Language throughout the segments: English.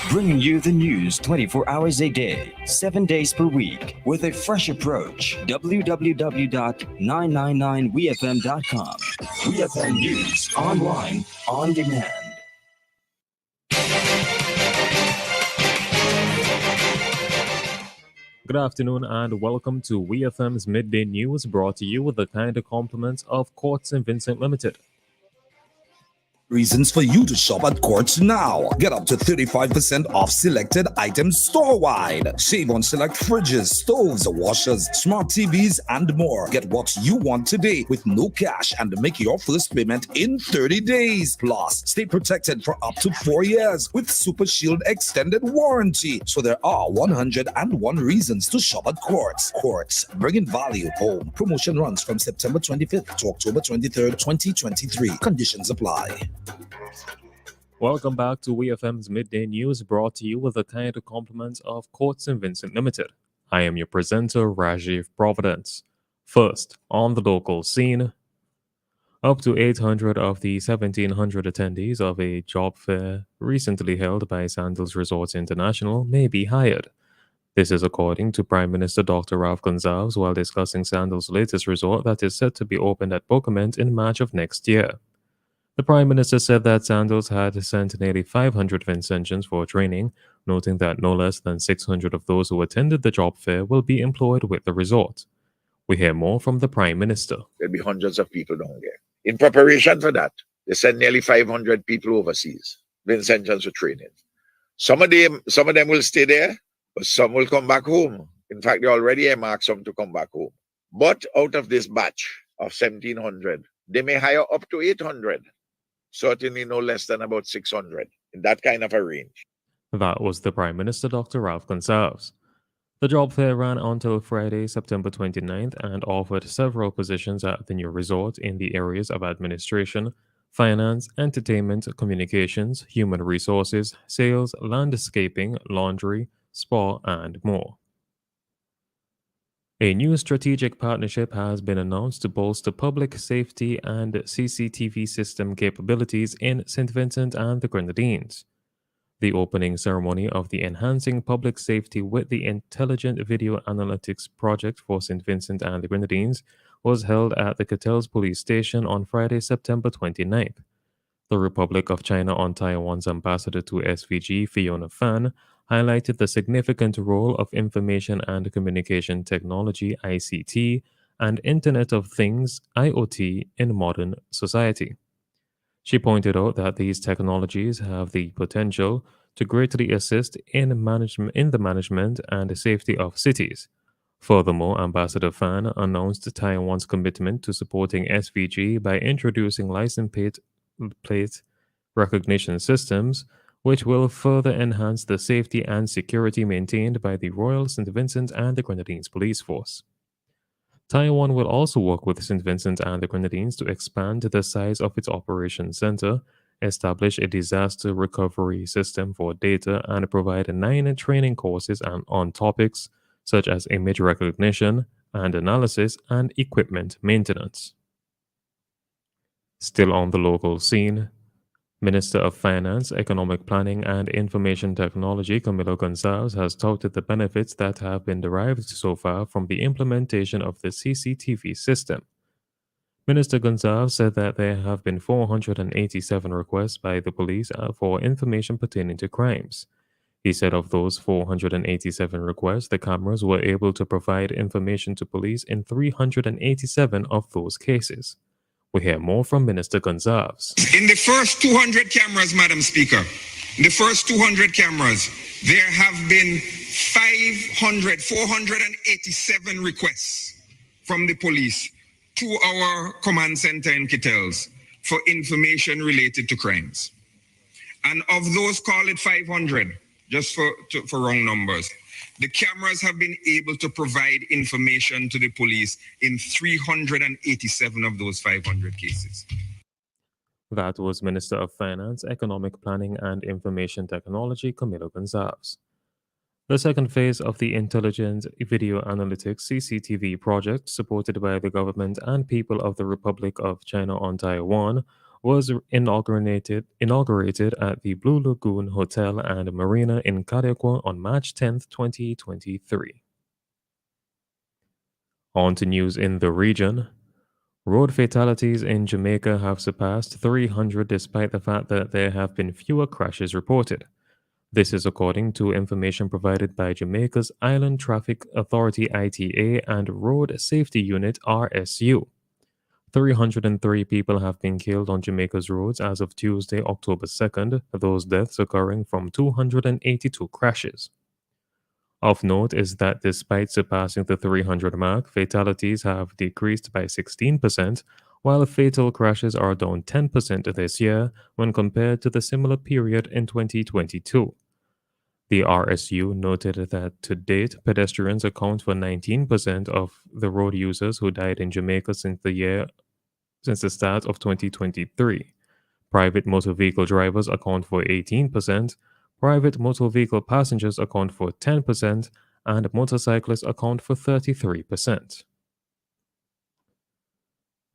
bringing you the news 24 hours a day, 7 days per week, with a fresh approach. www.999wefm.com. WeFM News, online, on demand. Good afternoon and welcome to WEFM's Midday News, brought to you with the kind compliments of Courts St. Vincent Limited. Reasons for you to shop at Quartz now. Get up to 35% off selected items store-wide. Save on select fridges, stoves, washers, smart TVs, and more. Get what you want today with no cash and make your first payment in 30 days. Plus, stay protected for up to 4 years with Super Shield extended warranty. So there are 101 reasons to shop at Quartz. Quartz, bringing value home. Promotion runs from September 25th to October 23rd, 2023. Conditions apply. Welcome back to WeFM's Midday News, brought to you with the kind compliments of Courts St. Vincent Limited. I am your presenter, Rajiv Providence. First, on the local scene, up to 800 of the 1,700 attendees of a job fair recently held by Sandals Resorts International may be hired. This is according to Prime Minister Dr. Ralph Gonsalves while discussing Sandals' latest resort that is set to be opened at Bookament in March of next year. The Prime Minister said that Sandals had sent nearly 500 Vincentians for training, noting that no less than 600 of those who attended the job fair will be employed with the resort. We hear more from the Prime Minister. There'll be hundreds of people down there. In preparation for that, they sent nearly 500 people overseas, Vincentians for training. Some of them will stay there, but some will come back home. In fact, they already earmarked some to come back home. But out of this batch of 1,700, they may hire up to 800. Certainly no less than about 600, in that kind of a range. That was the Prime Minister, Dr. Ralph Gonsalves. The job fair ran until Friday, September 29th, and offered several positions at the new resort in the areas of administration, finance, entertainment, communications, human resources, sales, landscaping, laundry, spa, and more. A new strategic partnership has been announced to bolster public safety and CCTV system capabilities in St. Vincent and the Grenadines. The opening ceremony of the Enhancing Public Safety with the Intelligent Video Analytics Project for St. Vincent and the Grenadines was held at the Cattell's Police Station on Friday, September 29th. The Republic of China on Taiwan's ambassador to SVG, Fiona Fan, highlighted the significant role of information and communication technology (ICT) and Internet of Things (IoT) in modern society. She pointed out that these technologies have the potential to greatly assist in the management and safety of cities. Furthermore, Ambassador Fan announced Taiwan's commitment to supporting SVG by introducing license plate recognition systems, which will further enhance the safety and security maintained by the Royal St. Vincent and the Grenadines Police Force. Taiwan will also work with St. Vincent and the Grenadines to expand the size of its operations center, establish a disaster recovery system for data, and provide 9 training courses on topics such as image recognition and analysis and equipment maintenance. Still on the local scene, Minister of Finance, Economic Planning and Information Technology Camilo Gonsalves has touted the benefits that have been derived so far from the implementation of the CCTV system. Minister Gonsalves said that there have been 487 requests by the police for information pertaining to crimes. He said of those 487 requests, the cameras were able to provide information to police in 387 of those cases. We hear more from Minister Gonsalves. In the first 200 cameras, Madam Speaker, in the first 200 cameras, there have been 487 requests from the police to our command center in Kittels for information related to crimes. And of those, call it 500, just for wrong numbers. The cameras have been able to provide information to the police in 387 of those 500 cases. That was Minister of Finance, Economic Planning and Information Technology, Camilo Gonsalves. The second phase of the Intelligent Video Analytics (CCTV) project, supported by the government and people of the Republic of China on Taiwan, was inaugurated at the Blue Lagoon Hotel and Marina in Careco on March 10, 2023. On to news in the region. Road fatalities in Jamaica have surpassed 300 despite the fact that there have been fewer crashes reported. This is according to information provided by Jamaica's Island Traffic Authority ITA and Road Safety Unit RSU. 303 people have been killed on Jamaica's roads as of Tuesday, October 2nd, those deaths occurring from 282 crashes. Of note is that despite surpassing the 300 mark, fatalities have decreased by 16%, while fatal crashes are down 10% this year when compared to the similar period in 2022. The RSU noted that to date, pedestrians account for 19% of the road users who died in Jamaica since the start of 2023. Private motor vehicle drivers account for 18%, private motor vehicle passengers account for 10%, and motorcyclists account for 33%.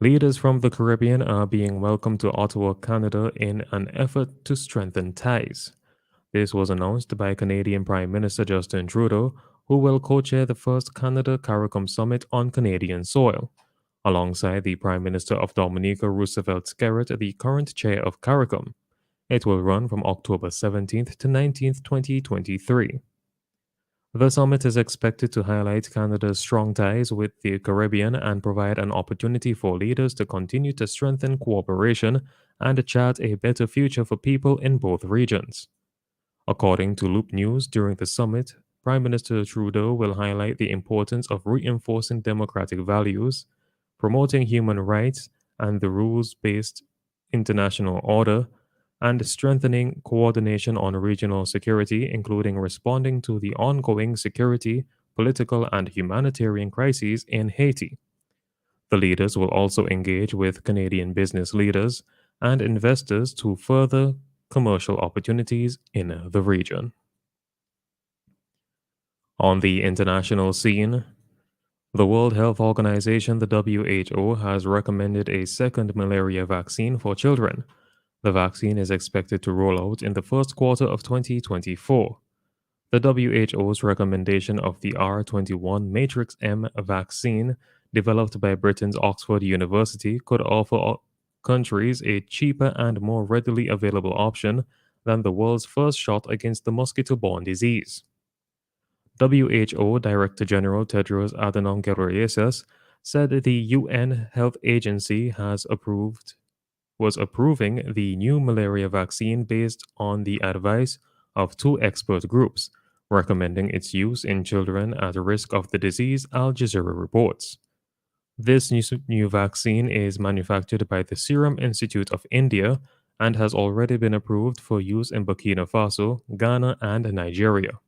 Leaders from the Caribbean are being welcomed to Ottawa, Canada in an effort to strengthen ties. This was announced by Canadian Prime Minister Justin Trudeau, who will co-chair the first Canada-CARICOM Summit on Canadian soil. Alongside the Prime Minister of Dominica, Roosevelt Skerritt, the current chair of CARICOM. It will run from October 17th to 19th, 2023. The summit is expected to highlight Canada's strong ties with the Caribbean and provide an opportunity for leaders to continue to strengthen cooperation and chart a better future for people in both regions. According to Loop News, during the summit, Prime Minister Trudeau will highlight the importance of reinforcing democratic values, promoting human rights and the rules-based international order, and strengthening coordination on regional security, including responding to the ongoing security, political, and humanitarian crises in Haiti. The leaders will also engage with Canadian business leaders and investors to further commercial opportunities in the region. On the international scene, the World Health Organization, the WHO, has recommended a second malaria vaccine for children. The vaccine is expected to roll out in the first quarter of 2024. The WHO's recommendation of the R21 Matrix M vaccine, developed by Britain's Oxford University, could offer countries a cheaper and more readily available option than the world's first shot against the mosquito-borne disease. WHO Director General Tedros Adhanom Ghebreyesus said the UN Health Agency was approving the new malaria vaccine based on the advice of two expert groups, recommending its use in children at risk of the disease, Al Jazeera reports. This new vaccine is manufactured by the Serum Institute of India and has already been approved for use in Burkina Faso, Ghana, and Nigeria.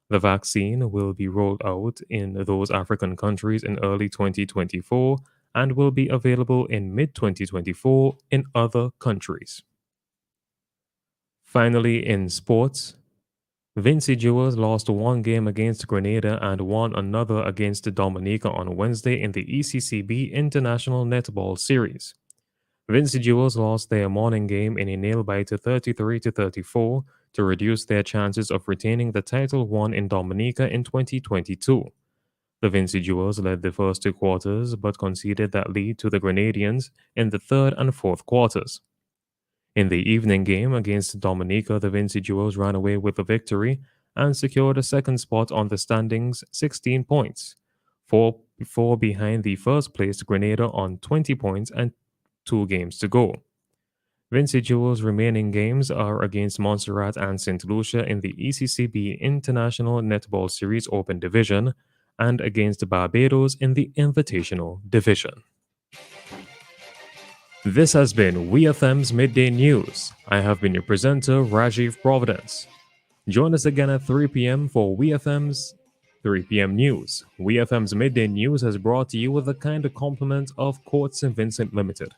The vaccine will be rolled out in those African countries in early 2024 and will be available in mid-2024 in other countries. Finally, in sports, Vinci Jewels lost one game against Grenada and won another against Dominica on Wednesday in the ECCB International Netball Series. Vinci Jewels lost their morning game in a nail-biter 33-34 to reduce their chances of retaining the title won in Dominica in 2022. The Vinci Jewels led the first two quarters but conceded that lead to the Grenadians in the third and fourth quarters. In the evening game against Dominica, the Vinci Jewels ran away with the victory and secured a second spot on the standings, 16 points, four behind the first-placed Grenada on 20 points and 2 games to go. Vinci Jewels' remaining games are against Montserrat and St. Lucia in the ECCB International Netball Series Open Division and against Barbados in the Invitational Division. This has been WEFM's Midday News. I have been your presenter, Rajiv Providence. Join us again at 3 p.m. for WEFM's 3 p.m. News. WEFM's Midday News has brought to you with the kind compliment of Court St. Vincent Limited.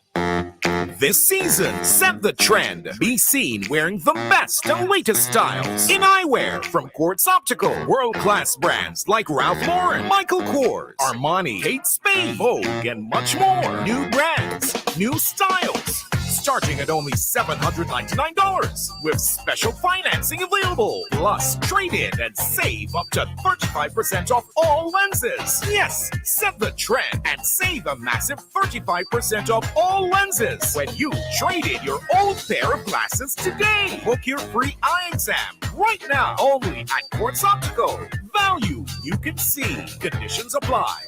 This season, set the trend. Be seen wearing the best and latest styles in eyewear from Quartz Optical. World-class brands like Ralph Lauren, Michael Kors, Armani, Kate Spade, Vogue, and much more. New brands, new styles. starting at only $799 with special financing available. Plus, trade in and save up to 35% off all lenses. Yes, set the trend and save a massive 35% off all lenses when you trade in your old pair of glasses today. Book your free eye exam right now only at Quartz Optical. Value you can see. Conditions apply.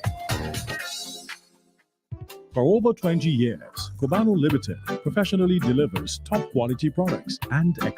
For over 20 years, Cubano Limited professionally delivers top quality products and